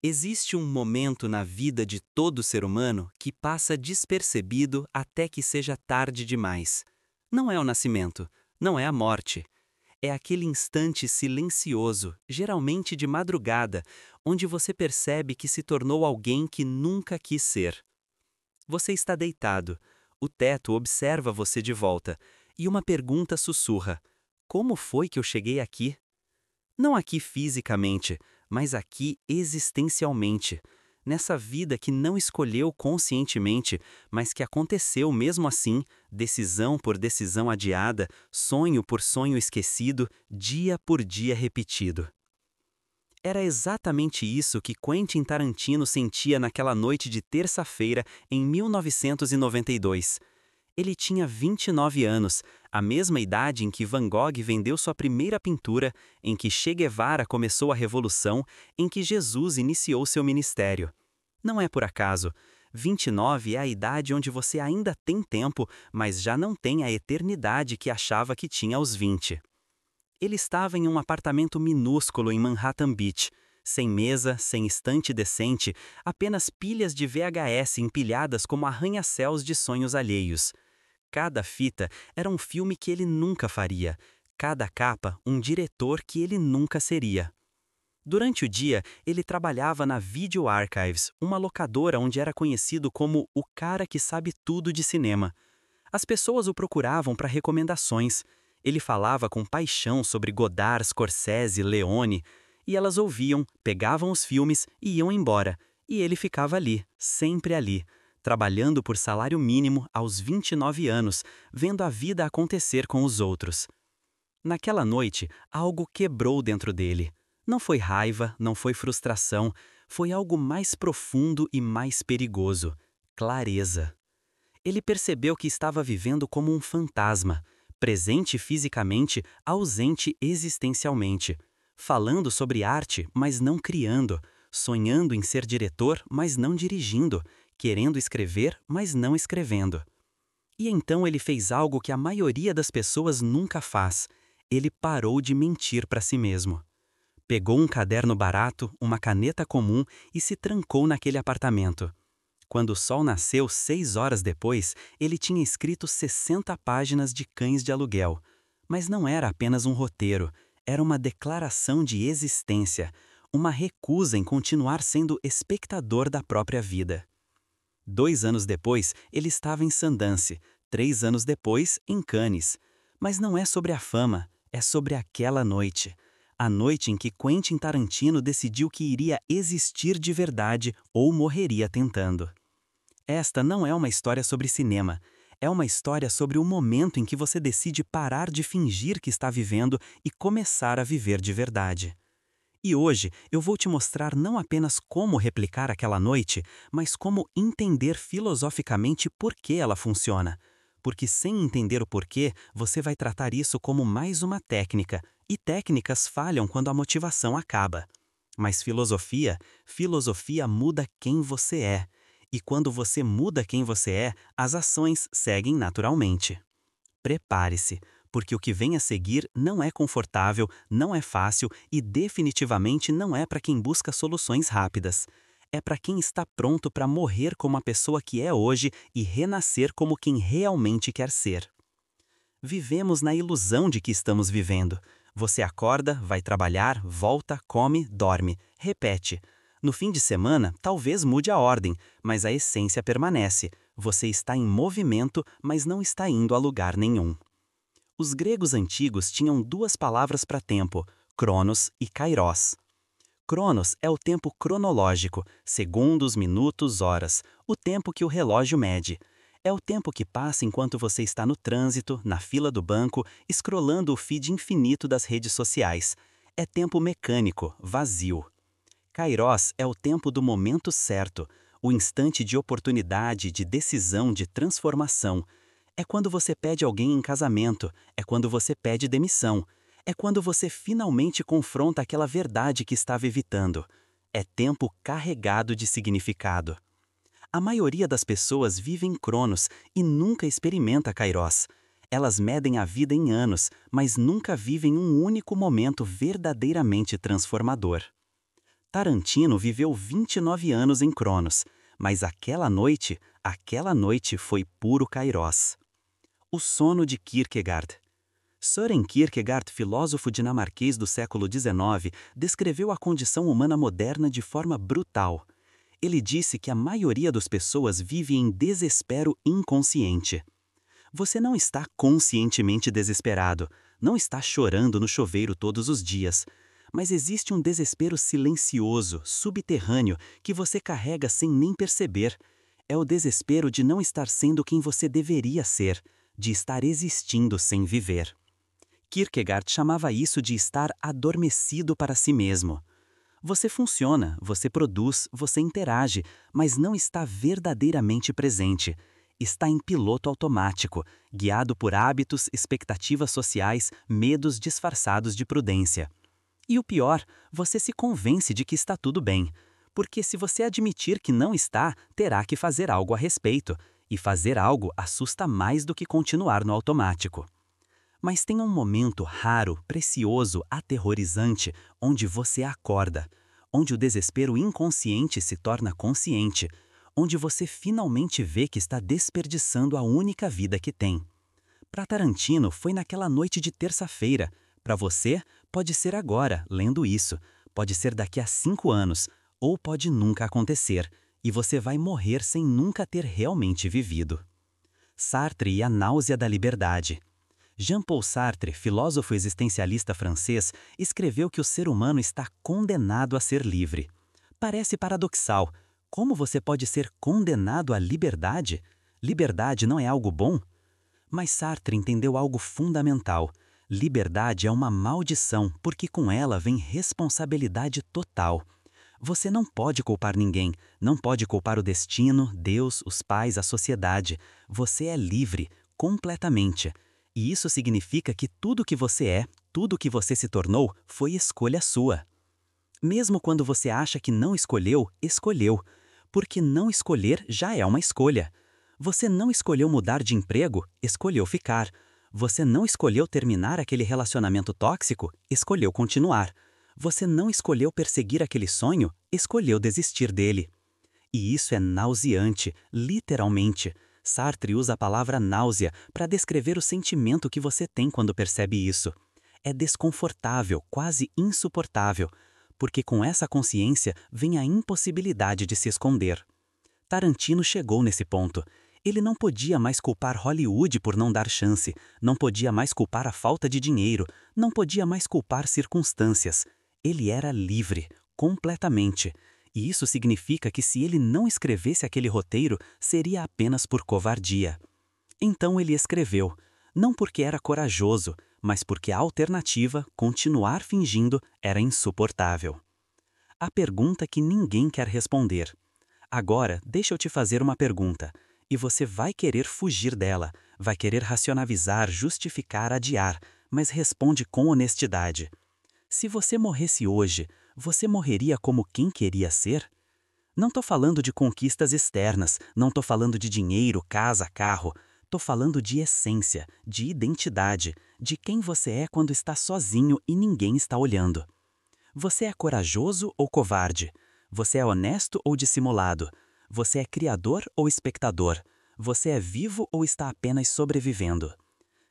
Existe um momento na vida de todo ser humano que passa despercebido até que seja tarde demais. Não é o nascimento, não é a morte. É aquele instante silencioso, geralmente de madrugada, onde você percebe que se tornou alguém que nunca quis ser. Você está deitado, o teto observa você de volta, e uma pergunta sussurra: como foi que eu cheguei aqui? Não aqui fisicamente, mas aqui existencialmente, nessa vida que não escolheu conscientemente, mas que aconteceu mesmo assim, decisão por decisão adiada, sonho por sonho esquecido, dia por dia repetido. Era exatamente isso que Quentin Tarantino sentia naquela noite de terça-feira em 1992. Ele tinha 29 anos, a mesma idade em que Van Gogh vendeu sua primeira pintura, em que Che Guevara começou a revolução, em que Jesus iniciou seu ministério. Não é por acaso. 29 é a idade onde você ainda tem tempo, mas já não tem a eternidade que achava que tinha aos 20. Ele estava em um apartamento minúsculo em Manhattan Beach, sem mesa, sem estante decente, apenas pilhas de VHS empilhadas como arranha-céus de sonhos alheios. Cada fita era um filme que ele nunca faria, cada capa um diretor que ele nunca seria. Durante o dia, ele trabalhava na Video Archives, uma locadora onde era conhecido como o cara que sabe tudo de cinema. As pessoas o procuravam para recomendações. Ele falava com paixão sobre Godard, Scorsese, Leone, e elas ouviam, pegavam os filmes e iam embora. E ele ficava ali, sempre ali, trabalhando por salário mínimo aos 29 anos, vendo a vida acontecer com os outros. Naquela noite, algo quebrou dentro dele. Não foi raiva, não foi frustração, foi algo mais profundo e mais perigoso: clareza. Ele percebeu que estava vivendo como um fantasma, presente fisicamente, ausente existencialmente, falando sobre arte, mas não criando, sonhando em ser diretor, mas não dirigindo, querendo escrever, mas não escrevendo. E então ele fez algo que a maioria das pessoas nunca faz: ele parou de mentir para si mesmo. Pegou um caderno barato, uma caneta comum e se trancou naquele apartamento. Quando o sol nasceu 6 horas depois, ele tinha escrito 60 páginas de Cães de Aluguel. Mas não era apenas um roteiro, era uma declaração de existência, uma recusa em continuar sendo espectador da própria vida. 2 anos depois, ele estava em Sundance, 3 anos depois, em Cannes. Mas não é sobre a fama, é sobre aquela noite. A noite em que Quentin Tarantino decidiu que iria existir de verdade ou morreria tentando. Esta não é uma história sobre cinema. É uma história sobre o momento em que você decide parar de fingir que está vivendo e começar a viver de verdade. E hoje eu vou te mostrar não apenas como replicar aquela noite, mas como entender filosoficamente por que ela funciona. Porque sem entender o porquê, você vai tratar isso como mais uma técnica, e técnicas falham quando a motivação acaba. Mas filosofia muda quem você é. E quando você muda quem você é, as ações seguem naturalmente. Prepare-se, porque o que vem a seguir não é confortável, não é fácil e definitivamente não é para quem busca soluções rápidas. É para quem está pronto para morrer como a pessoa que é hoje e renascer como quem realmente quer ser. Vivemos na ilusão de que estamos vivendo. Você acorda, vai trabalhar, volta, come, dorme, repete. No fim de semana, talvez mude a ordem, mas a essência permanece. Você está em movimento, mas não está indo a lugar nenhum. Os gregos antigos tinham 2 palavras para tempo: cronos e kairos. Cronos é o tempo cronológico, segundos, minutos, horas, o tempo que o relógio mede. É o tempo que passa enquanto você está no trânsito, na fila do banco, scrollando o feed infinito das redes sociais. É tempo mecânico, vazio. Kairos é o tempo do momento certo, o instante de oportunidade, de decisão, de transformação. É quando você pede alguém em casamento, é quando você pede demissão, é quando você finalmente confronta aquela verdade que estava evitando. É tempo carregado de significado. A maioria das pessoas vive em Cronos e nunca experimenta Kairos. Elas medem a vida em anos, mas nunca vivem um único momento verdadeiramente transformador. Tarantino viveu 29 anos em Cronos, mas aquela noite foi puro kairós. O sono de Kierkegaard. Søren Kierkegaard, filósofo dinamarquês do século XIX, descreveu a condição humana moderna de forma brutal. Ele disse que a maioria das pessoas vive em desespero inconsciente. Você não está conscientemente desesperado, não está chorando no chuveiro todos os dias, mas existe um desespero silencioso, subterrâneo, que você carrega sem nem perceber. É o desespero de não estar sendo quem você deveria ser, de estar existindo sem viver. Kierkegaard chamava isso de estar adormecido para si mesmo. Você funciona, você produz, você interage, mas não está verdadeiramente presente. Está em piloto automático, guiado por hábitos, expectativas sociais, medos disfarçados de prudência. E o pior, você se convence de que está tudo bem, porque se você admitir que não está, terá que fazer algo a respeito, e fazer algo assusta mais do que continuar no automático. Mas tem um momento raro, precioso, aterrorizante, onde você acorda, onde o desespero inconsciente se torna consciente, onde você finalmente vê que está desperdiçando a única vida que tem. Para Tarantino, foi naquela noite de terça-feira. Para você, pode ser agora, lendo isso, pode ser daqui a 5 anos, ou pode nunca acontecer, e você vai morrer sem nunca ter realmente vivido. Sartre e a náusea da liberdade. Jean-Paul Sartre, filósofo existencialista francês, escreveu que o ser humano está condenado a ser livre. Parece paradoxal. Como você pode ser condenado à liberdade? Liberdade não é algo bom? Mas Sartre entendeu algo fundamental. Liberdade é uma maldição, porque com ela vem responsabilidade total. Você não pode culpar ninguém, não pode culpar o destino, Deus, os pais, a sociedade. Você é livre, completamente. E isso significa que tudo que você é, tudo que você se tornou, foi escolha sua. Mesmo quando você acha que não escolheu, escolheu. Porque não escolher já é uma escolha. Você não escolheu mudar de emprego, escolheu ficar. Você não escolheu terminar aquele relacionamento tóxico, escolheu continuar. Você não escolheu perseguir aquele sonho, escolheu desistir dele. E isso é nauseante, literalmente. Sartre usa a palavra náusea para descrever o sentimento que você tem quando percebe isso. É desconfortável, quase insuportável, porque com essa consciência vem a impossibilidade de se esconder. Tarantino chegou nesse ponto. Ele não podia mais culpar Hollywood por não dar chance, não podia mais culpar a falta de dinheiro, não podia mais culpar circunstâncias. Ele era livre, completamente. E isso significa que se ele não escrevesse aquele roteiro, seria apenas por covardia. Então ele escreveu, não porque era corajoso, mas porque a alternativa, continuar fingindo, era insuportável. A pergunta que ninguém quer responder. Agora, deixa eu te fazer uma pergunta, e você vai querer fugir dela, vai querer racionalizar, justificar, adiar, mas responde com honestidade. Se você morresse hoje, você morreria como quem queria ser? Não tô falando de conquistas externas, não tô falando de dinheiro, casa, carro. Tô falando de essência, de identidade, de quem você é quando está sozinho e ninguém está olhando. Você é corajoso ou covarde? Você é honesto ou dissimulado? Você é criador ou espectador? Você é vivo ou está apenas sobrevivendo?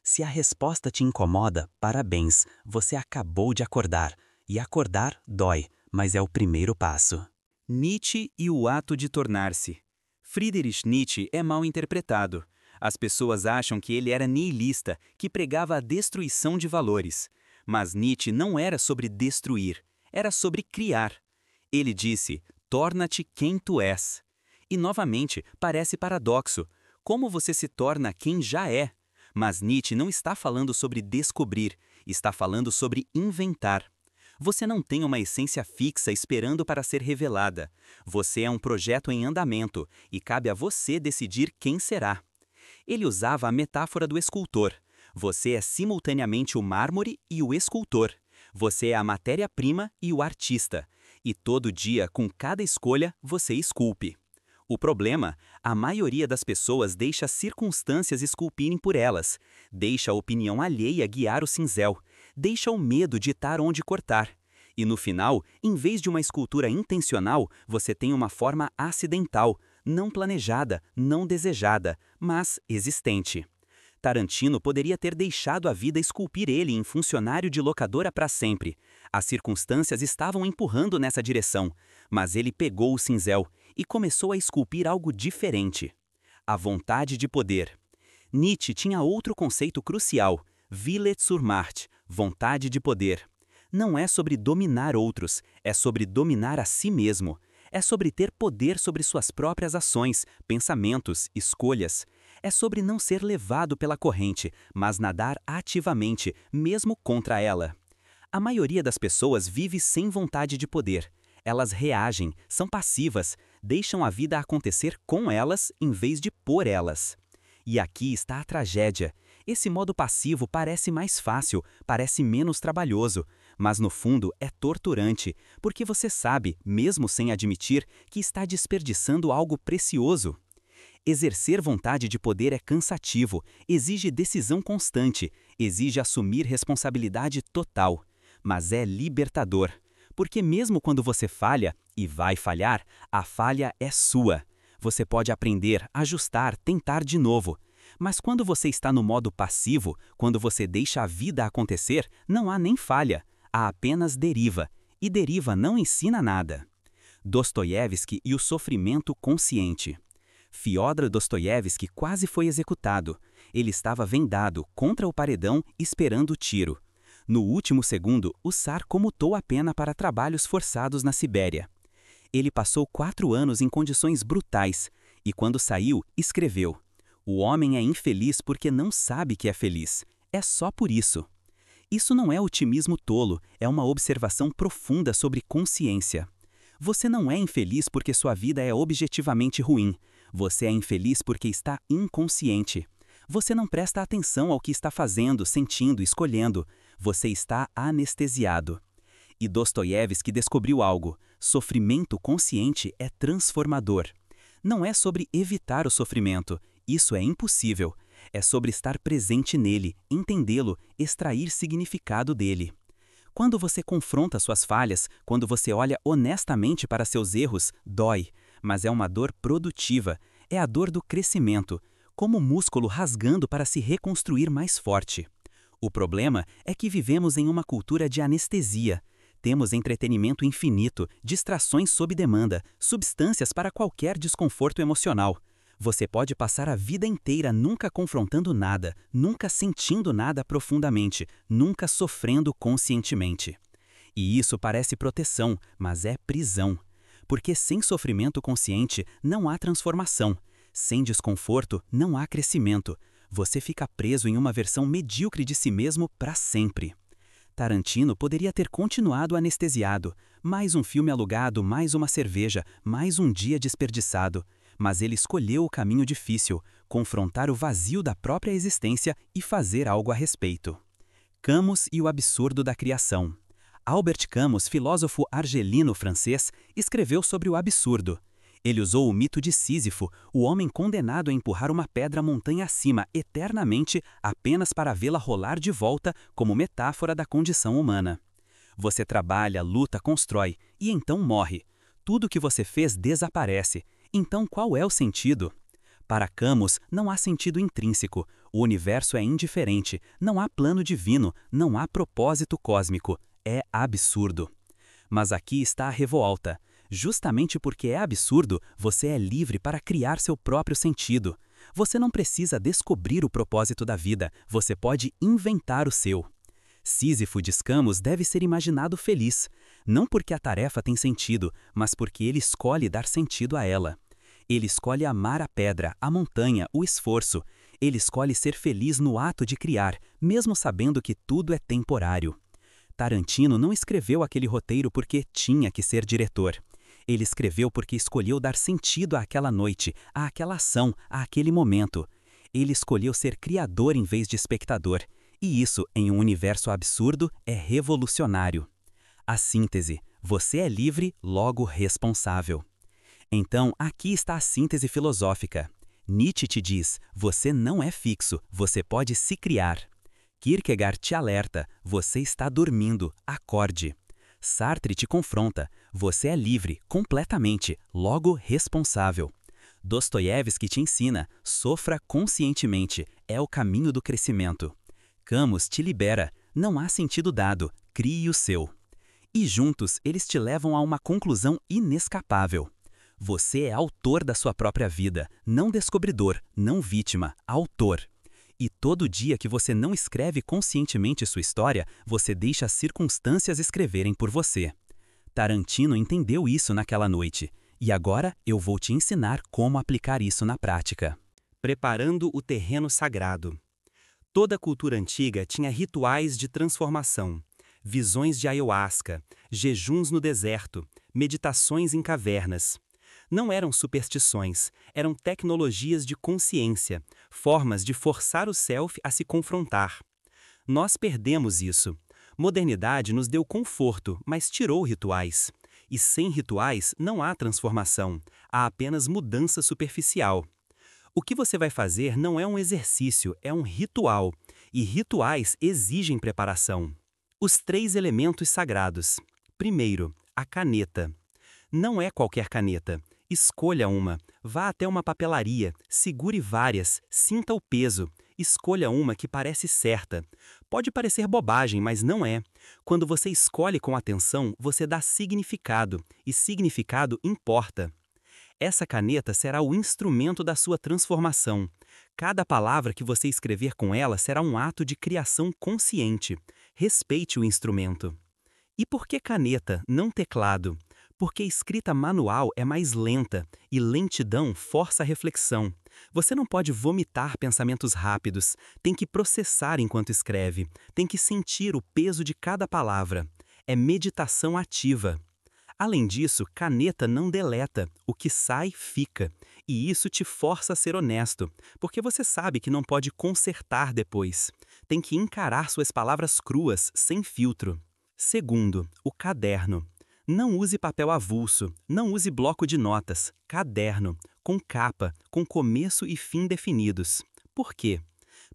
Se a resposta te incomoda, parabéns, você acabou de acordar. E acordar dói, mas é o primeiro passo. Nietzsche e o ato de tornar-se. Friedrich Nietzsche é mal interpretado. As pessoas acham que ele era nihilista, que pregava a destruição de valores. Mas Nietzsche não era sobre destruir, era sobre criar. Ele disse, torna-te quem tu és. E novamente, parece paradoxo. Como você se torna quem já é? Mas Nietzsche não está falando sobre descobrir, está falando sobre inventar. Você não tem uma essência fixa esperando para ser revelada. Você é um projeto em andamento e cabe a você decidir quem será. Ele usava a metáfora do escultor. Você é simultaneamente o mármore e o escultor. Você é a matéria-prima e o artista. E todo dia, com cada escolha, você esculpe. O problema, a maioria das pessoas deixa as circunstâncias esculpirem por elas, deixa a opinião alheia guiar o cinzel, deixa o medo ditar onde cortar. E no final, em vez de uma escultura intencional, você tem uma forma acidental, não planejada, não desejada, mas existente. Tarantino poderia ter deixado a vida esculpir ele em funcionário de locadora para sempre. As circunstâncias estavam empurrando nessa direção, mas ele pegou o cinzel e começou a esculpir algo diferente. A vontade de poder. Nietzsche tinha outro conceito crucial, Wille zur Macht, vontade de poder. Não é sobre dominar outros, é sobre dominar a si mesmo. É sobre ter poder sobre suas próprias ações, pensamentos, escolhas. É sobre não ser levado pela corrente, mas nadar ativamente, mesmo contra ela. A maioria das pessoas vive sem vontade de poder. Elas reagem, são passivas, deixam a vida acontecer com elas em vez de por elas. E aqui está a tragédia. Esse modo passivo parece mais fácil, parece menos trabalhoso, mas no fundo é torturante, porque você sabe, mesmo sem admitir, que está desperdiçando algo precioso. Exercer vontade de poder é cansativo, exige decisão constante, exige assumir responsabilidade total, mas é libertador. Porque mesmo quando você falha, e vai falhar, a falha é sua. Você pode aprender, ajustar, tentar de novo. Mas quando você está no modo passivo, quando você deixa a vida acontecer, não há nem falha, há apenas deriva. E deriva não ensina nada. Dostoiévski e o sofrimento consciente. Fyodor Dostoiévski quase foi executado. Ele estava vendado, contra o paredão, esperando o tiro. No último segundo, o Tsar comutou a pena para trabalhos forçados na Sibéria. Ele passou 4 anos em condições brutais, e quando saiu, escreveu: "O homem é infeliz porque não sabe que é feliz. É só por isso." Isso não é otimismo tolo, é uma observação profunda sobre consciência. Você não é infeliz porque sua vida é objetivamente ruim. Você é infeliz porque está inconsciente. Você não presta atenção ao que está fazendo, sentindo, escolhendo. Você está anestesiado. E Dostoiévski descobriu algo: sofrimento consciente é transformador. Não é sobre evitar o sofrimento, isso é impossível. É sobre estar presente nele, entendê-lo, extrair significado dele. Quando você confronta suas falhas, quando você olha honestamente para seus erros, dói, mas é uma dor produtiva, é a dor do crescimento, como o músculo rasgando para se reconstruir mais forte. O problema é que vivemos em uma cultura de anestesia. Temos entretenimento infinito, distrações sob demanda, substâncias para qualquer desconforto emocional. Você pode passar a vida inteira nunca confrontando nada, nunca sentindo nada profundamente, nunca sofrendo conscientemente. E isso parece proteção, mas é prisão. Porque sem sofrimento consciente não há transformação. Sem desconforto não há crescimento. Você fica preso em uma versão medíocre de si mesmo para sempre. Tarantino poderia ter continuado anestesiado. Mais um filme alugado, mais uma cerveja, mais um dia desperdiçado. Mas ele escolheu o caminho difícil, confrontar o vazio da própria existência e fazer algo a respeito. Camus e o absurdo da criação. Albert Camus, filósofo argelino-francês, escreveu sobre o absurdo. Ele usou o mito de Sísifo, o homem condenado a empurrar uma pedra montanha acima eternamente apenas para vê-la rolar de volta como metáfora da condição humana. Você trabalha, luta, constrói e então morre. Tudo que você fez desaparece. Então qual é o sentido? Para Camus, não há sentido intrínseco. O universo é indiferente, não há plano divino, não há propósito cósmico. É absurdo. Mas aqui está a revolta. Justamente porque é absurdo, você é livre para criar seu próprio sentido. Você não precisa descobrir o propósito da vida, você pode inventar o seu. Sísifo, diz Camus, deve ser imaginado feliz, não porque a tarefa tem sentido, mas porque ele escolhe dar sentido a ela. Ele escolhe amar a pedra, a montanha, o esforço. Ele escolhe ser feliz no ato de criar, mesmo sabendo que tudo é temporário. Tarantino não escreveu aquele roteiro porque tinha que ser diretor. Ele escreveu porque escolheu dar sentido àquela noite, àquela ação, àquele momento. Ele escolheu ser criador em vez de espectador. E isso, em um universo absurdo, é revolucionário. A síntese: você é livre, logo responsável. Então, aqui está a síntese filosófica. Nietzsche te diz: você não é fixo, você pode se criar. Kierkegaard te alerta: você está dormindo, acorde. Sartre te confronta. Você é livre, completamente, logo responsável. Dostoiévski te ensina. Sofra conscientemente. É o caminho do crescimento. Camus te libera. Não há sentido dado. Crie o seu. E juntos eles te levam a uma conclusão inescapável. Você é autor da sua própria vida, não descobridor, não vítima, autor. E todo dia que você não escreve conscientemente sua história, você deixa as circunstâncias escreverem por você. Tarantino entendeu isso naquela noite, e agora eu vou te ensinar como aplicar isso na prática. Preparando o terreno sagrado. Toda cultura antiga tinha rituais de transformação, visões de ayahuasca, jejuns no deserto, meditações em cavernas. Não eram superstições, eram tecnologias de consciência, formas de forçar o self a se confrontar. Nós perdemos isso. Modernidade nos deu conforto, mas tirou rituais. E sem rituais não há transformação, há apenas mudança superficial. O que você vai fazer não é um exercício, é um ritual. E rituais exigem preparação. Os 3 elementos sagrados. Primeiro, a caneta. Não é qualquer caneta. Escolha uma, vá até uma papelaria, segure várias, sinta o peso, escolha uma que parece certa. Pode parecer bobagem, mas não é. Quando você escolhe com atenção, você dá significado, e significado importa. Essa caneta será o instrumento da sua transformação. Cada palavra que você escrever com ela será um ato de criação consciente. Respeite o instrumento. E por que caneta, não teclado? Porque escrita manual é mais lenta, e lentidão força a reflexão. Você não pode vomitar pensamentos rápidos, tem que processar enquanto escreve, tem que sentir o peso de cada palavra. É meditação ativa. Além disso, caneta não deleta, o que sai, fica. E isso te força a ser honesto, porque você sabe que não pode consertar depois. Tem que encarar suas palavras cruas, sem filtro. Segundo, o caderno. Não use papel avulso, não use bloco de notas, caderno, com capa, com começo e fim definidos. Por quê?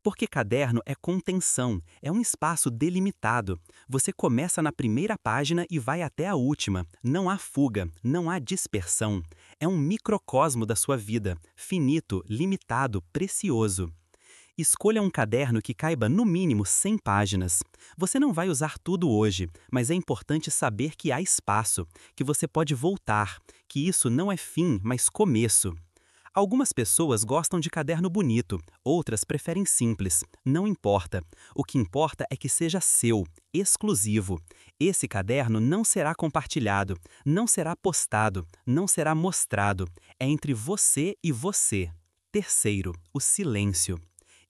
Porque caderno é contenção, é um espaço delimitado. Você começa na primeira página e vai até a última. Não há fuga, não há dispersão. É um microcosmo da sua vida, finito, limitado, precioso. Escolha um caderno que caiba no mínimo 100 páginas. Você não vai usar tudo hoje, mas é importante saber que há espaço, que você pode voltar, que isso não é fim, mas começo. Algumas pessoas gostam de caderno bonito, outras preferem simples. Não importa. O que importa é que seja seu, exclusivo. Esse caderno não será compartilhado, não será postado, não será mostrado. É entre você e você. Terceiro, o silêncio.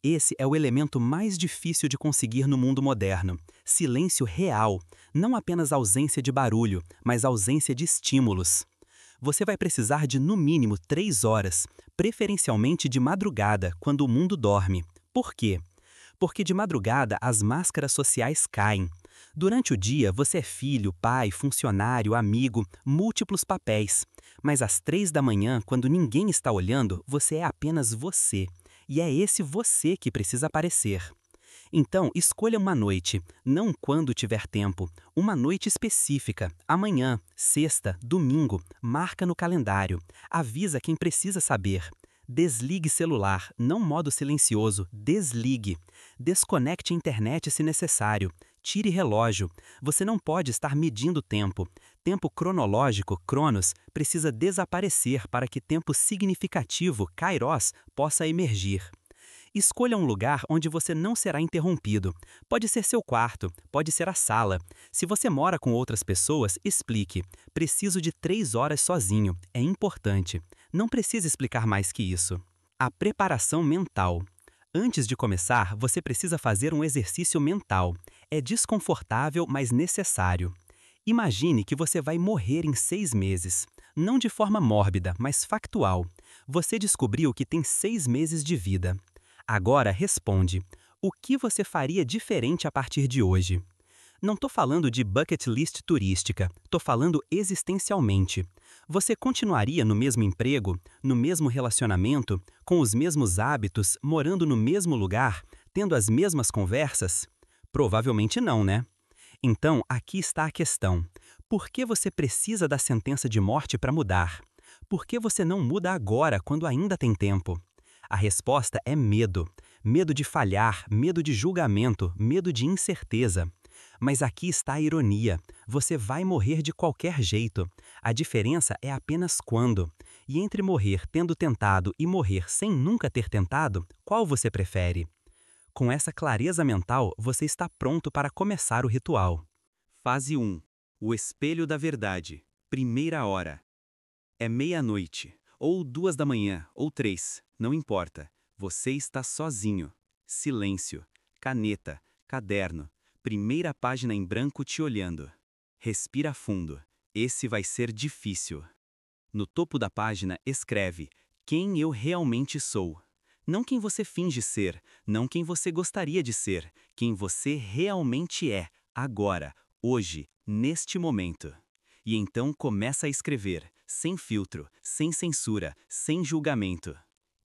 Esse é o elemento mais difícil de conseguir no mundo moderno. Silêncio real, não apenas ausência de barulho, mas ausência de estímulos. Você vai precisar de no mínimo 3 horas, preferencialmente de madrugada, quando o mundo dorme. Por quê? Porque de madrugada as máscaras sociais caem. Durante o dia você é filho, pai, funcionário, amigo, múltiplos papéis. Mas às 3 da manhã, quando ninguém está olhando, você é apenas você. E é esse você que precisa aparecer. Então, escolha uma noite, não quando tiver tempo, uma noite específica, amanhã, sexta, domingo, marca no calendário, avisa quem precisa saber. Desligue celular, não modo silencioso, desligue. Desconecte a internet se necessário. Tire relógio. Você não pode estar medindo tempo. Tempo cronológico, cronos, precisa desaparecer para que tempo significativo, kairos, possa emergir. Escolha um lugar onde você não será interrompido. Pode ser seu quarto, pode ser a sala. Se você mora com outras pessoas, explique. Preciso de 3 horas sozinho. É importante. Não precisa explicar mais que isso. A preparação mental. Antes de começar, você precisa fazer um exercício mental. É desconfortável, mas necessário. Imagine que você vai morrer em 6 meses. Não de forma mórbida, mas factual. Você descobriu que tem 6 meses de vida. Agora responde, o que você faria diferente a partir de hoje? Não estou falando de bucket list turística, estou falando existencialmente. Você continuaria no mesmo emprego, no mesmo relacionamento, com os mesmos hábitos, morando no mesmo lugar, tendo as mesmas conversas? Provavelmente não, né? Então, aqui está a questão. Por que você precisa da sentença de morte para mudar? Por que você não muda agora, quando ainda tem tempo? A resposta é medo. Medo de falhar, medo de julgamento, medo de incerteza. Mas aqui está a ironia. Você vai morrer de qualquer jeito. A diferença é apenas quando. E entre morrer tendo tentado e morrer sem nunca ter tentado, qual você prefere? Com essa clareza mental, você está pronto para começar o ritual. Fase 1. O espelho da verdade. Primeira hora. É meia-noite, ou 2 da manhã, ou 3, não importa. Você está sozinho. Silêncio. Caneta. Caderno. Primeira página em branco te olhando. Respira fundo. Esse vai ser difícil. No topo da página, escreve: quem eu realmente sou. Não quem você finge ser, não quem você gostaria de ser, quem você realmente é, agora, hoje, neste momento. E então começa a escrever, sem filtro, sem censura, sem julgamento.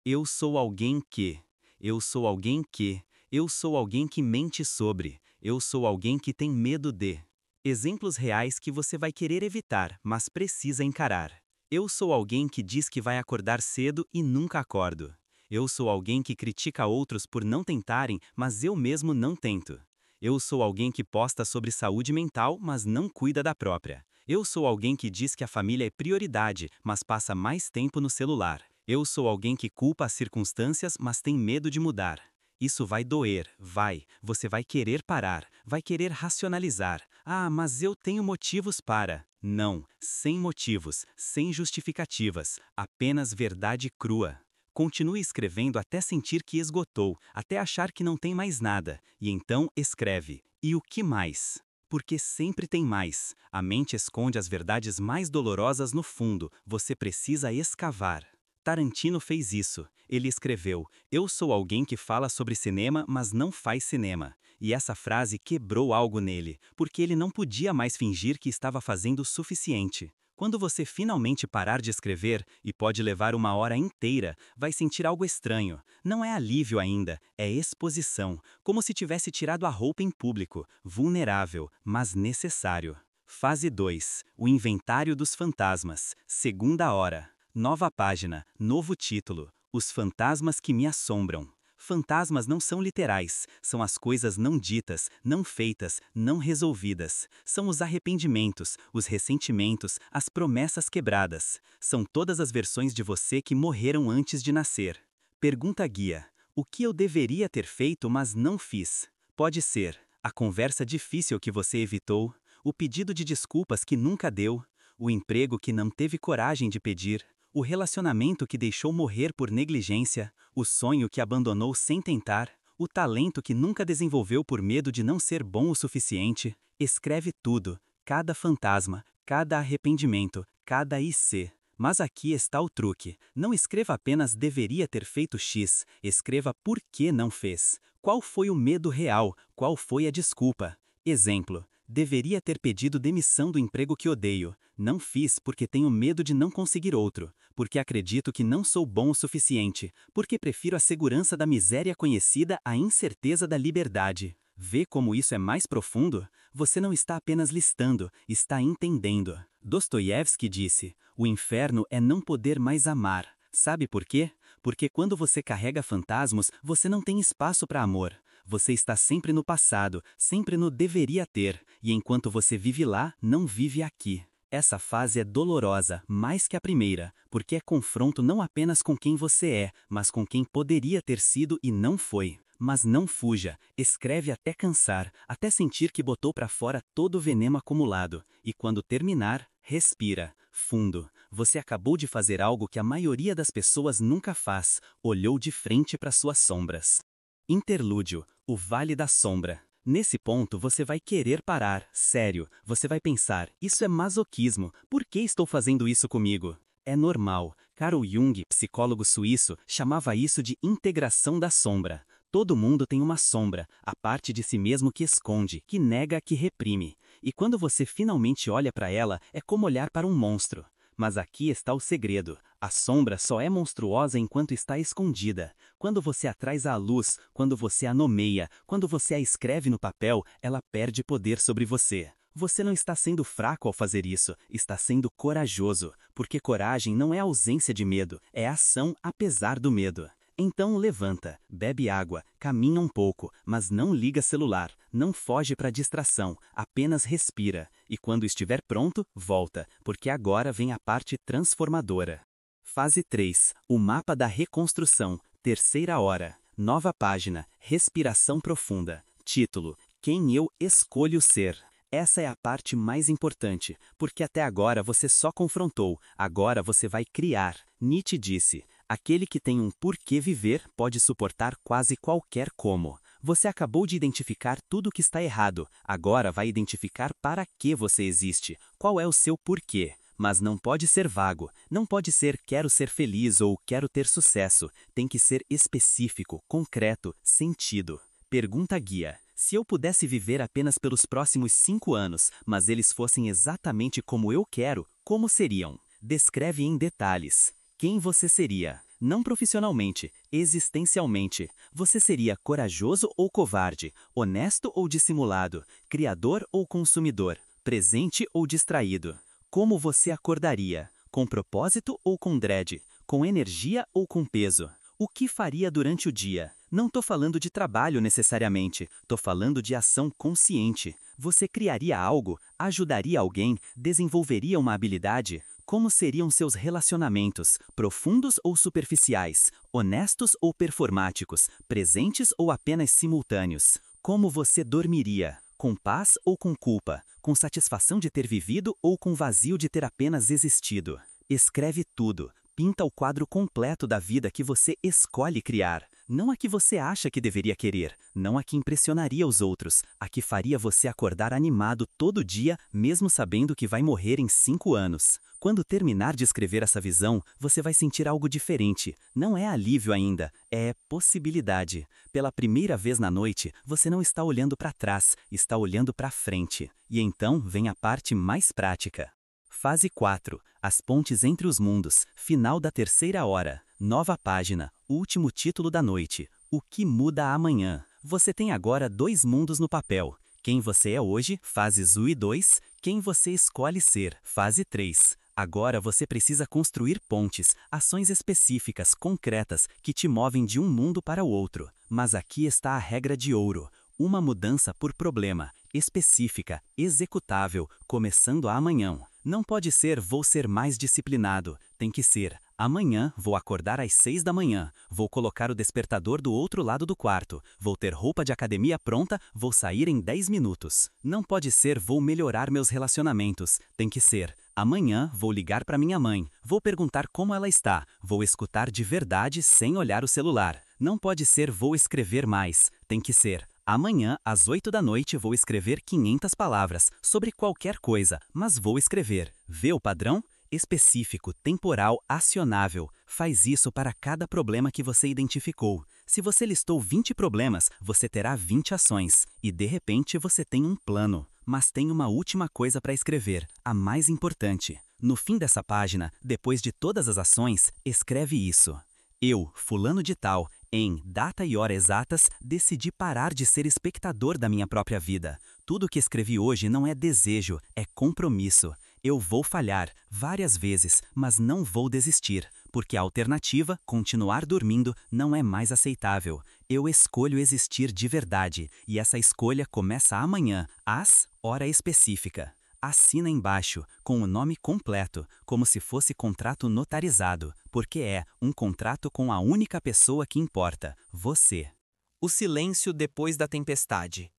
Eu sou alguém que. Eu sou alguém que. Eu sou alguém que mente sobre. Eu sou alguém que tem medo de. Exemplos reais que você vai querer evitar, mas precisa encarar. Eu sou alguém que diz que vai acordar cedo e nunca acordo. Eu sou alguém que critica outros por não tentarem, mas eu mesmo não tento. Eu sou alguém que posta sobre saúde mental, mas não cuida da própria. Eu sou alguém que diz que a família é prioridade, mas passa mais tempo no celular. Eu sou alguém que culpa as circunstâncias, mas tem medo de mudar. Isso vai doer, vai. Você vai querer parar, vai querer racionalizar. Ah, mas eu tenho motivos para. Não, sem motivos, sem justificativas, apenas verdade crua. Continue escrevendo até sentir que esgotou, até achar que não tem mais nada, e então escreve. E o que mais? Porque sempre tem mais. A mente esconde as verdades mais dolorosas no fundo, você precisa escavar. Tarantino fez isso. Ele escreveu: eu sou alguém que fala sobre cinema, mas não faz cinema. E essa frase quebrou algo nele, porque ele não podia mais fingir que estava fazendo o suficiente. Quando você finalmente parar de escrever, e pode levar 1 hora inteira, vai sentir algo estranho. Não é alívio ainda, é exposição, como se tivesse tirado a roupa em público, vulnerável, mas necessário. Fase 2. O inventário dos fantasmas. Segunda hora. Nova página, novo título. Os fantasmas que me assombram. Fantasmas não são literais, são as coisas não ditas, não feitas, não resolvidas. São os arrependimentos, os ressentimentos, as promessas quebradas. São todas as versões de você que morreram antes de nascer. Pergunta guia: o que eu deveria ter feito, mas não fiz? Pode ser a conversa difícil que você evitou, o pedido de desculpas que nunca deu, o emprego que não teve coragem de pedir, o relacionamento que deixou morrer por negligência, o sonho que abandonou sem tentar, o talento que nunca desenvolveu por medo de não ser bom o suficiente. Escreve tudo, cada fantasma, cada arrependimento, cada IC. Mas aqui está o truque. Não escreva apenas deveria ter feito X, escreva por que não fez. Qual foi o medo real? Qual foi a desculpa? Exemplo: deveria ter pedido demissão do emprego que odeio. Não fiz porque tenho medo de não conseguir outro, porque acredito que não sou bom o suficiente, porque prefiro a segurança da miséria conhecida à incerteza da liberdade. Vê como isso é mais profundo? Você não está apenas listando, está entendendo. Dostoiévski disse: o inferno é não poder mais amar. Sabe por quê? Porque quando você carrega fantasmas, você não tem espaço para amor. Você está sempre no passado, sempre no deveria ter, e enquanto você vive lá, não vive aqui. Essa fase é dolorosa, mais que a primeira, porque é confronto não apenas com quem você é, mas com quem poderia ter sido e não foi. Mas não fuja, escreve até cansar, até sentir que botou para fora todo o veneno acumulado, e quando terminar, respira fundo. Você acabou de fazer algo que a maioria das pessoas nunca faz, olhou de frente para suas sombras. Interlúdio, o Vale da Sombra. Nesse ponto você vai querer parar, sério, você vai pensar: isso é masoquismo, por que estou fazendo isso comigo? É normal. Carl Jung, psicólogo suíço, chamava isso de integração da sombra. Todo mundo tem uma sombra, a parte de si mesmo que esconde, que nega, que reprime. E quando você finalmente olha para ela, é como olhar para um monstro. Mas aqui está o segredo. A sombra só é monstruosa enquanto está escondida. Quando você a traz à luz, quando você a nomeia, quando você a escreve no papel, ela perde poder sobre você. Você não está sendo fraco ao fazer isso, está sendo corajoso, porque coragem não é ausência de medo, é ação apesar do medo. Então levanta, bebe água, caminha um pouco, mas não liga celular, não foge para distração, apenas respira. E quando estiver pronto, volta, porque agora vem a parte transformadora. Fase 3. O mapa da reconstrução. Terceira hora. Nova página. Respiração profunda. Título: Quem eu escolho ser. Essa é a parte mais importante, porque até agora você só confrontou, agora você vai criar. Nietzsche disse: aquele que tem um porquê viver pode suportar quase qualquer como. Você acabou de identificar tudo o que está errado, agora vai identificar para que você existe, qual é o seu porquê. Mas não pode ser vago, não pode ser quero ser feliz ou quero ter sucesso, tem que ser específico, concreto, sentido. Pergunta guia: se eu pudesse viver apenas pelos próximos 5 anos, mas eles fossem exatamente como eu quero, como seriam? Descreve em detalhes. Quem você seria? Não profissionalmente, existencialmente. Você seria corajoso ou covarde, honesto ou dissimulado, criador ou consumidor, presente ou distraído? Como você acordaria? Com propósito ou com dread? Com energia ou com peso? O que faria durante o dia? Não tô falando de trabalho necessariamente, tô falando de ação consciente. Você criaria algo? Ajudaria alguém? Desenvolveria uma habilidade? Como seriam seus relacionamentos? Profundos ou superficiais? Honestos ou performáticos? Presentes ou apenas simultâneos? Como você dormiria? Com paz ou com culpa? Com satisfação de ter vivido ou com vazio de ter apenas existido? Escreve tudo. Pinta o quadro completo da vida que você escolhe criar. Não a que você acha que deveria querer, não a que impressionaria os outros, a que faria você acordar animado todo dia, mesmo sabendo que vai morrer em 5 anos. Quando terminar de escrever essa visão, você vai sentir algo diferente. Não é alívio ainda, é possibilidade. Pela primeira vez na noite, você não está olhando para trás, está olhando para frente. E então vem a parte mais prática. Fase 4. As pontes entre os mundos. Final da terceira hora. Nova página. Último título da noite. O que muda amanhã? Você tem agora 2 mundos no papel. Quem você é hoje, fases 1 e 2. Quem você escolhe ser, fase 3. Agora você precisa construir pontes, ações específicas, concretas, que te movem de um mundo para o outro. Mas aqui está a regra de ouro. Uma mudança por problema, específica, executável, começando amanhã. Não pode ser vou ser mais disciplinado, tem que ser amanhã vou acordar às 6 da manhã, vou colocar o despertador do outro lado do quarto, vou ter roupa de academia pronta, vou sair em 10 minutos. Não pode ser vou melhorar meus relacionamentos, tem que ser amanhã vou ligar para minha mãe, vou perguntar como ela está, vou escutar de verdade sem olhar o celular. Não pode ser vou escrever mais, tem que ser amanhã, às 8 da noite, vou escrever 500 palavras, sobre qualquer coisa, mas vou escrever. Vê o padrão? Específico, temporal, acionável. Faz isso para cada problema que você identificou. Se você listou 20 problemas, você terá 20 ações. E de repente você tem um plano. Mas tem uma última coisa para escrever, a mais importante. No fim dessa página, depois de todas as ações, escreve isso. Eu, fulano de tal, em data e hora exatas, decidi parar de ser espectador da minha própria vida. Tudo que escrevi hoje não é desejo, é compromisso. Eu vou falhar, várias vezes, mas não vou desistir, porque a alternativa, continuar dormindo, não é mais aceitável. Eu escolho existir de verdade, e essa escolha começa amanhã, às hora específica. Assina embaixo, com o nome completo, como se fosse contrato notarizado, porque é um contrato com a única pessoa que importa, você. O silêncio depois da tempestade.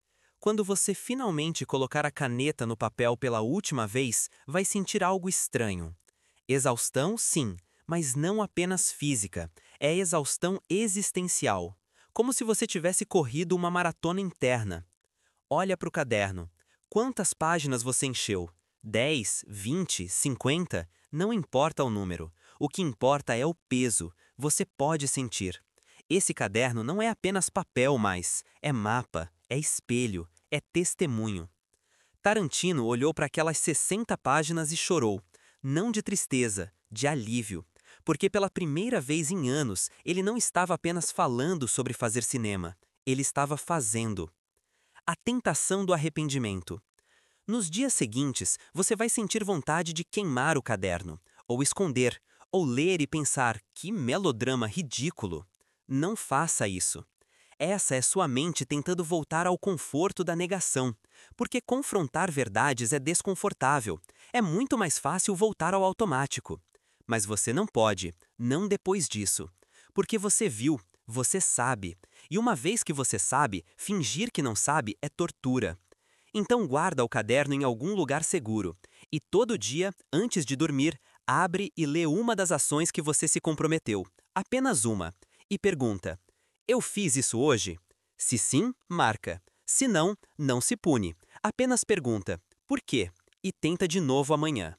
Quando você finalmente colocar a caneta no papel pela última vez, vai sentir algo estranho. Exaustão, sim, mas não apenas física. É exaustão existencial. Como se você tivesse corrido uma maratona interna. Olha para o caderno. Quantas páginas você encheu? 10, 20, 50? Não importa o número. O que importa é o peso. Você pode sentir. Esse caderno não é apenas papel mais. É mapa, é espelho, é testemunho. Tarantino olhou para aquelas 60 páginas e chorou. Não de tristeza, de alívio. Porque pela primeira vez em anos, ele não estava apenas falando sobre fazer cinema. Ele estava fazendo. A tentação do arrependimento. Nos dias seguintes, você vai sentir vontade de queimar o caderno, ou esconder, ou ler e pensar: que melodrama ridículo. Não faça isso. Essa é sua mente tentando voltar ao conforto da negação, porque confrontar verdades é desconfortável. É muito mais fácil voltar ao automático. Mas você não pode, não depois disso. Porque você viu, você sabe. E uma vez que você sabe, fingir que não sabe é tortura. Então guarda o caderno em algum lugar seguro. E todo dia, antes de dormir, abre e lê uma das ações que você se comprometeu. Apenas uma. E pergunta: eu fiz isso hoje? Se sim, marca. Se não, não se pune. Apenas pergunta: por quê? E tenta de novo amanhã.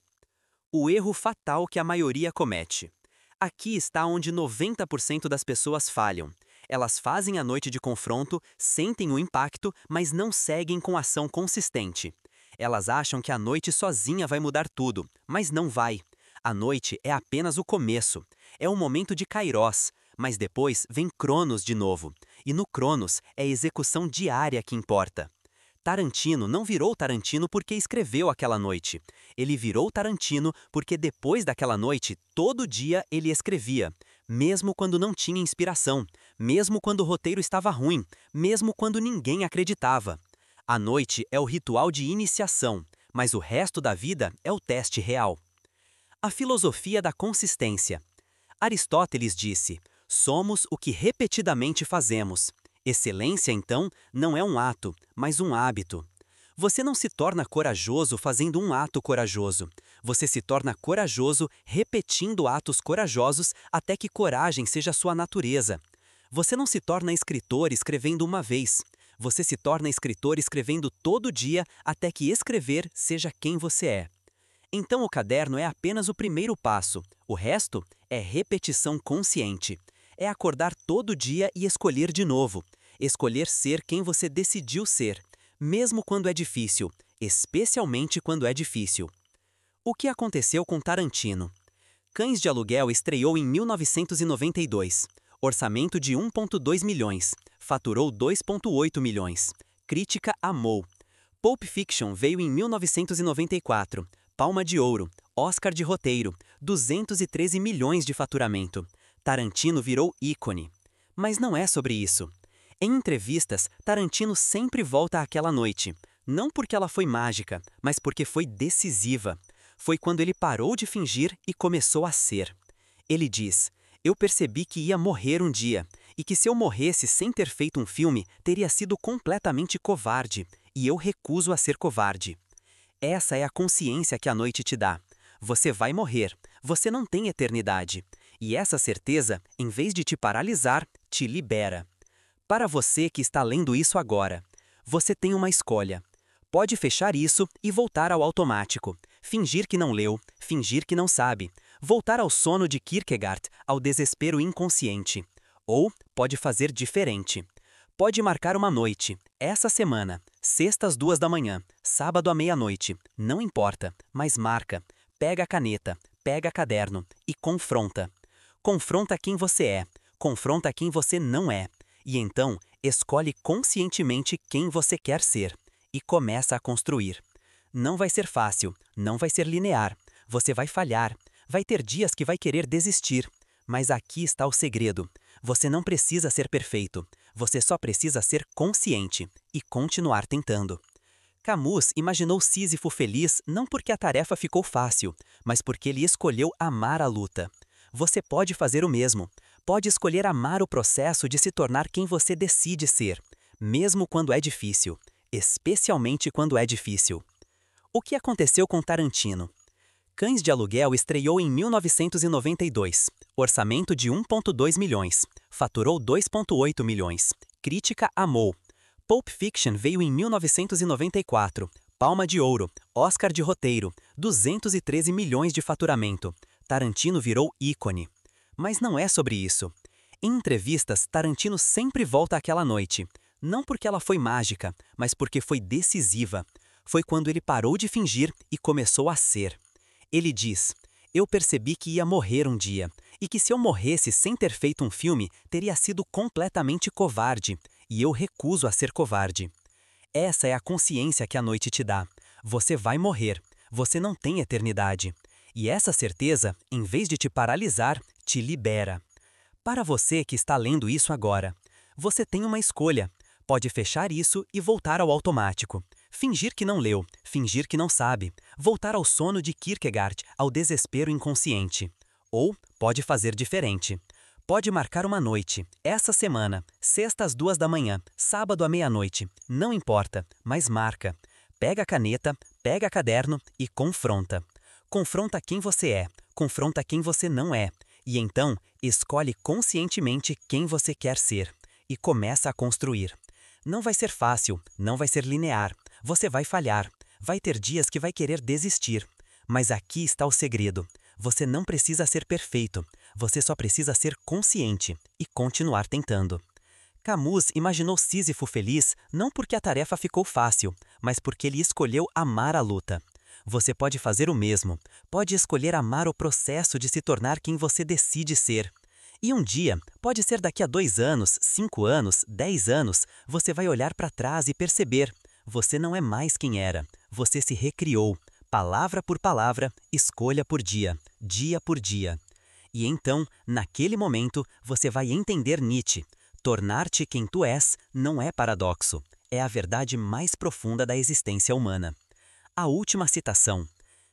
O erro fatal que a maioria comete. Aqui está onde 90% das pessoas falham. Elas fazem a noite de confronto, sentem o impacto, mas não seguem com ação consistente. Elas acham que a noite sozinha vai mudar tudo, mas não vai. A noite é apenas o começo. É um momento de kairós, mas depois vem Cronos de novo. E no Cronos é a execução diária que importa. Tarantino não virou Tarantino porque escreveu aquela noite. Ele virou Tarantino porque depois daquela noite, todo dia ele escrevia. Mesmo quando não tinha inspiração, mesmo quando o roteiro estava ruim, mesmo quando ninguém acreditava. A noite é o ritual de iniciação, mas o resto da vida é o teste real. A filosofia da consistência. Aristóteles disse: somos o que repetidamente fazemos. Excelência, então, não é um ato, mas um hábito. Você não se torna corajoso fazendo um ato corajoso. Você se torna corajoso repetindo atos corajosos até que coragem seja sua natureza. Você não se torna escritor escrevendo uma vez. Você se torna escritor escrevendo todo dia até que escrever seja quem você é. Então o caderno é apenas o primeiro passo. O resto é repetição consciente. É acordar todo dia e escolher de novo. Escolher ser quem você decidiu ser, mesmo quando é difícil, especialmente quando é difícil. O que aconteceu com Tarantino? Cães de Aluguel estreou em 1992. Orçamento de 1,2 milhões. Faturou 2,8 milhões. Crítica amou. Pulp Fiction veio em 1994. Palma de Ouro. Oscar de roteiro. 213 milhões de faturamento. Tarantino virou ícone. Mas não é sobre isso. Em entrevistas, Tarantino sempre volta àquela noite. Não porque ela foi mágica, mas porque foi decisiva. Foi quando ele parou de fingir e começou a ser. Ele diz: eu percebi que ia morrer um dia, e que se eu morresse sem ter feito um filme, teria sido completamente covarde, e eu recuso a ser covarde. Essa é a consciência que a noite te dá. Você vai morrer, você não tem eternidade. E essa certeza, em vez de te paralisar, te libera. Para você que está lendo isso agora, você tem uma escolha. Pode fechar isso e voltar ao automático. Fingir que não leu, fingir que não sabe. Voltar ao sono de Kierkegaard, ao desespero inconsciente. Ou pode fazer diferente. Pode marcar uma noite, essa semana, sexta às 2 da manhã, sábado à meia-noite. Não importa, mas marca. Pega a caneta, pega caderno e confronta. Confronta quem você é, confronta quem você não é. E então, escolhe conscientemente quem você quer ser. E começa a construir. Não vai ser fácil, não vai ser linear. Você vai falhar, vai ter dias que vai querer desistir. Mas aqui está o segredo. Você não precisa ser perfeito. Você só precisa ser consciente e continuar tentando. Camus imaginou Sísifo feliz não porque a tarefa ficou fácil, mas porque ele escolheu amar a luta. Você pode fazer o mesmo. Pode escolher amar o processo de se tornar quem você decide ser, mesmo quando é difícil, especialmente quando é difícil. O que aconteceu com Tarantino? Cães de Aluguel estreou em 1992. Orçamento de 1,2 milhões. Faturou 2,8 milhões. Crítica amou. Pulp Fiction veio em 1994. Palma de Ouro. Oscar de roteiro. 213 milhões de faturamento. Tarantino virou ícone. Mas não é sobre isso. Em entrevistas, Tarantino sempre volta àquela noite. Não porque ela foi mágica, mas porque foi decisiva. Foi quando ele parou de fingir e começou a ser. Ele diz: eu percebi que ia morrer um dia, e que se eu morresse sem ter feito um filme, teria sido completamente covarde, e eu recuso a ser covarde. Essa é a consciência que a noite te dá. Você vai morrer. Você não tem eternidade. E essa certeza, em vez de te paralisar, te libera. Para você que está lendo isso agora, você tem uma escolha. Pode fechar isso e voltar ao automático. Fingir que não leu, fingir que não sabe, voltar ao sono de Kierkegaard, ao desespero inconsciente. Ou pode fazer diferente. Pode marcar uma noite, essa semana, sexta às 2 da manhã, sábado à meia-noite, não importa, mas marca. Pega a caneta, pega caderno e confronta. Confronta quem você é, confronta quem você não é. E então, escolhe conscientemente quem você quer ser. E começa a construir. Não vai ser fácil, não vai ser linear. Você vai falhar. Vai ter dias que vai querer desistir. Mas aqui está o segredo. Você não precisa ser perfeito. Você só precisa ser consciente e continuar tentando. Camus imaginou Sísifo feliz não porque a tarefa ficou fácil, mas porque ele escolheu amar a luta. Você pode fazer o mesmo. Pode escolher amar o processo de se tornar quem você decide ser. E um dia, pode ser daqui a 2 anos, 5 anos, 10 anos, você vai olhar para trás e perceber: você não é mais quem era. Você se recriou. Palavra por palavra, escolha por dia, dia por dia. E então, naquele momento, você vai entender Nietzsche. Tornar-te quem tu és não é paradoxo. É a verdade mais profunda da existência humana. A última citação.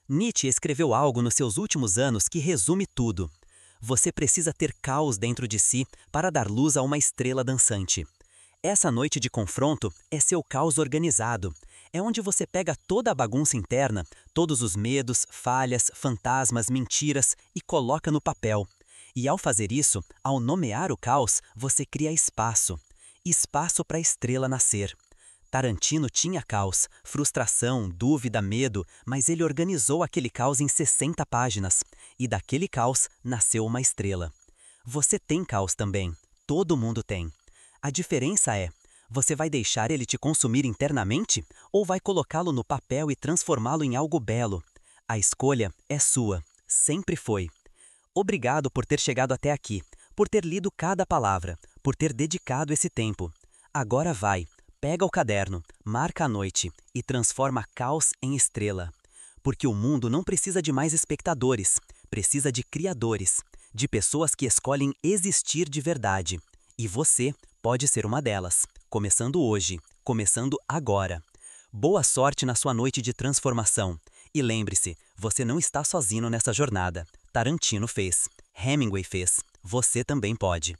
Nietzsche escreveu algo nos seus últimos anos que resume tudo. Você precisa ter caos dentro de si para dar luz a uma estrela dançante. Essa noite de confronto é seu caos organizado. É onde você pega toda a bagunça interna, todos os medos, falhas, fantasmas, mentiras e coloca no papel. E ao fazer isso, ao nomear o caos, você cria espaço. Espaço para a estrela nascer. Tarantino tinha caos, frustração, dúvida, medo, mas ele organizou aquele caos em 60 páginas. E daquele caos nasceu uma estrela. Você tem caos também. Todo mundo tem. A diferença é: você vai deixar ele te consumir internamente ou vai colocá-lo no papel e transformá-lo em algo belo? A escolha é sua. Sempre foi. Obrigado por ter chegado até aqui, por ter lido cada palavra, por ter dedicado esse tempo. Agora vai, pega o caderno, marca a noite e transforma caos em estrela. Porque o mundo não precisa de mais espectadores, precisa de criadores, de pessoas que escolhem existir de verdade. E você pode ser uma delas, começando hoje, começando agora. Boa sorte na sua noite de transformação. E lembre-se, você não está sozinho nessa jornada. Tarantino fez, Hemingway fez, você também pode.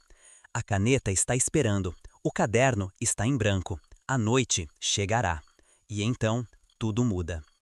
A caneta está esperando, o caderno está em branco, a noite chegará. E então, tudo muda.